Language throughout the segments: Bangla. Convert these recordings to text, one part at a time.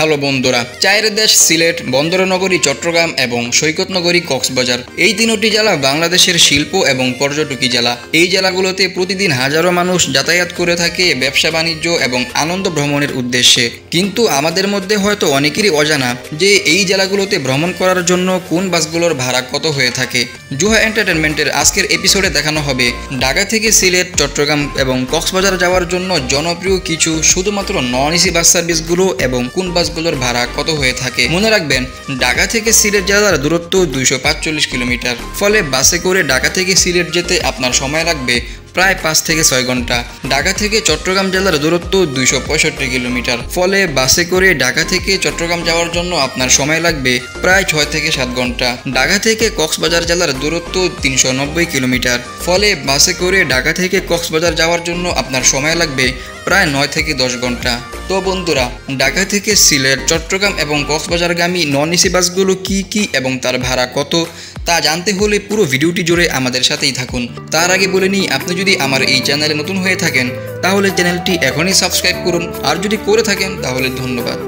হ্যালো বন্ধুরা, চায়ের দেশ সিলেট, বন্দরনগরী চট্টগ্রাম এবং সৈকত নগরী কক্সবাজার এই তিনটি জেলা বাংলাদেশের শিল্প এবং পর্যটকী জেলা। এই জেলাগুলোতে প্রতিদিন হাজারো মানুষ যাতায়াত করে থাকে ব্যবসা বাণিজ্য এবং আনন্দ ভ্রমণের উদ্দেশ্যে। কিন্তু আমাদের মধ্যে হয়তো অনেকেরই অজানা যে এই জেলাগুলোতে ভ্রমণ করার জন্য কোন বাসগুলোর ভাড়া কত হয়ে থাকে। জুহা এন্টারটেনমেন্টের আজকের এপিসোডে দেখানো হবে ঢাকা থেকে সিলেট, চট্টগ্রাম এবং কক্সবাজার যাওয়ার জন্য জনপ্রিয় কিছু শুধুমাত্র নন এসি বাস সার্ভিসগুলো এবং কোন বাসগুলোর ভাড়া কত হয়ে থাকে। মনে রাখবেন, ঢাকা থেকে সিলেট জেলার দূরত্ব 245 কিলোমিটার। ফলে বাসে করে ঢাকা থেকে সিলেট যেতে আপনার সময় লাগবে প্রায় 5 থেকে 6 ঘন্টা। ঢাকা থেকে চট্টগ্রাম জেলার দূরত্ব 265 কিলোমিটার। ফলে বাসে করে ঢাকা থেকে চট্টগ্রাম যাওয়ার জন্য আপনার সময় লাগবে প্রায় 6 থেকে 7 ঘন্টা। ঢাকা থেকে কক্সবাজার জেলার দূরত্ব 390 কিলোমিটার। ফলে বাসে করে ঢাকা থেকে কক্সবাজার যাওয়ার জন্য আপনার সময় লাগবে প্রায় 9 থেকে 10 ঘন্টা। তো বন্ধুরা, ঢাকা থেকে সিলেট, চট্টগ্রাম এবং কক্সবাজারগামী নন এসি বাসগুলো কি এবং তার ভাড়া কত তা জানতে হলে পুরো ভিডিওটি জুড়ে আমাদের সাথেই থাকুন। তার আগে বলে নিই, আপনি যদি আমার এই চ্যানেলে নতুন হয়ে থাকেন তাহলে চ্যানেলটি এখনই সাবস্ক্রাইব করুন, আর যদি করে থাকেন তাহলে ধন্যবাদ।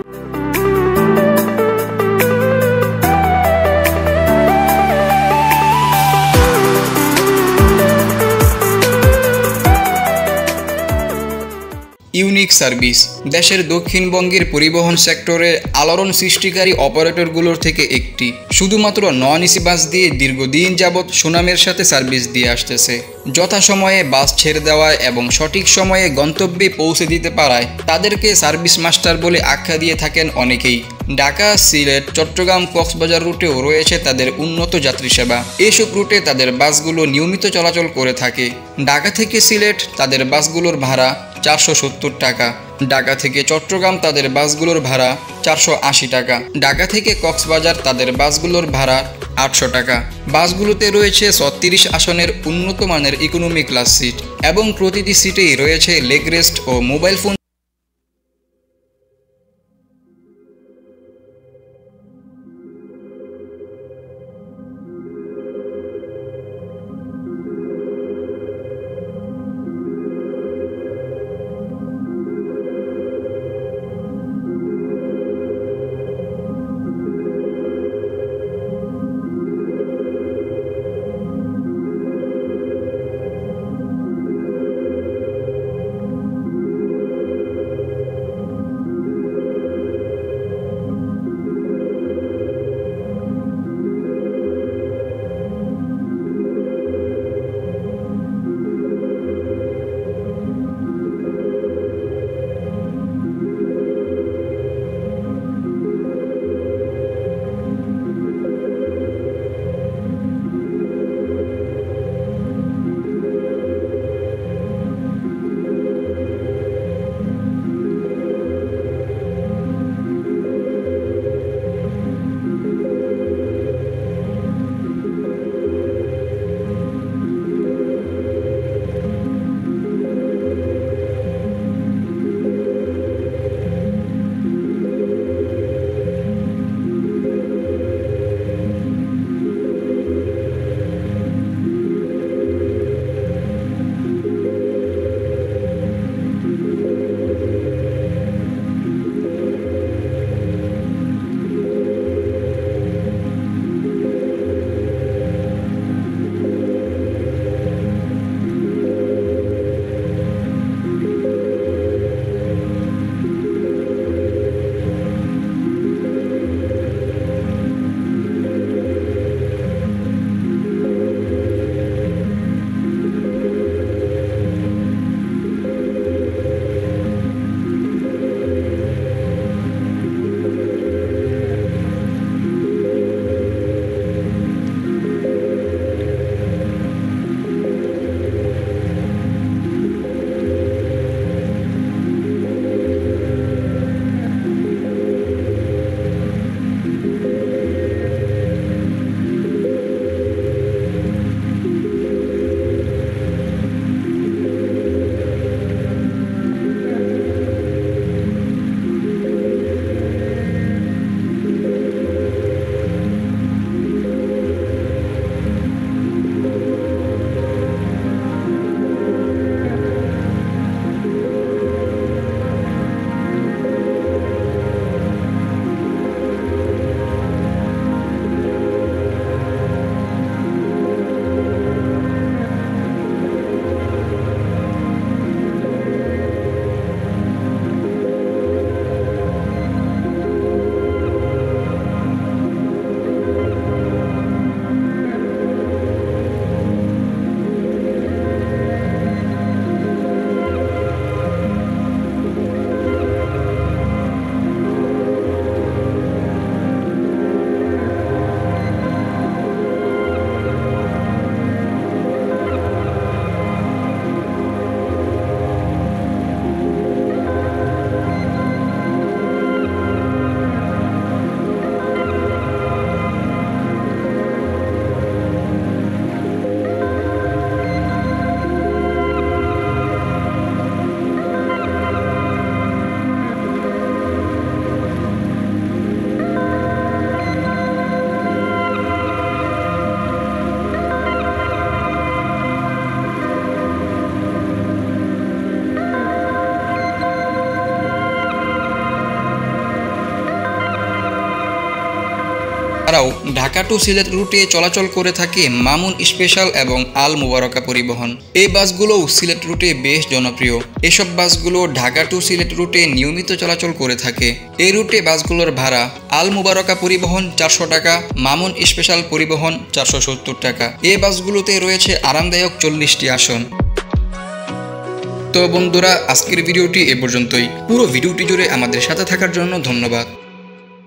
ইউনিক সার্ভিস দেশের দক্ষিণবঙ্গের পরিবহন সেক্টরে আলোড়ন সৃষ্টিকারী অপারেটরগুলোর থেকে একটি। শুধুমাত্র নন এসি বাস দিয়ে দীর্ঘদিন যাবৎ সুনামের সাথে সার্ভিস দিয়ে আসতেছে। যথাসময়ে বাস ছেড়ে দেওয়ায় এবং সঠিক সময়ে গন্তব্যে পৌঁছে দিতে পারায় তাদেরকে সার্ভিস মাস্টার বলে আখ্যা দিয়ে থাকেন অনেকেই। ঢাকা, সিলেট, চট্টগ্রাম, কক্সবাজার রুটেও রয়েছে তাদের উন্নত যাত্রী সেবা। এসব রুটে তাদের বাসগুলো নিয়মিত চলাচল করে থাকে। ঢাকা থেকে সিলেট তাদের বাসগুলোর ভাড়া 470 টাকা। ঢাকা থেকে চট্টগ্রাম তাদের বাসগুলোর ভাড়া 480 টাকা। ঢাকা থেকে কক্সবাজার তাদের বাসগুলোর ভাড়া 800 টাকা। বাসগুলোতে রয়েছে 36 আসনের উন্নত মানের ইকোনমি ক্লাস সিট এবং প্রতিটি সিটেই রয়েছে লেগ রেস্ট ও মোবাইল ফোন। ছাড়াও ঢাকা টু সিলেট রুটে চলাচল করে থাকে মামুন স্পেশাল এবং আল মুবারকা পরিবহন। এই বাসগুলোও সিলেট রুটে বেশ জনপ্রিয়। এসব বাসগুলো ঢাকা টু সিলেট রুটে নিয়মিত চলাচল করে থাকে। এই রুটে বাসগুলোর ভাড়া আল মুবারকা পরিবহন 400 টাকা, মামুন স্পেশাল পরিবহন 470 টাকা। এই বাসগুলোতে রয়েছে আরামদায়ক 40টি আসন। তো বন্ধুরা, আজকের ভিডিওটি এ পর্যন্তই। পুরো ভিডিওটি জুড়ে আমাদের সাথে থাকার জন্য ধন্যবাদ।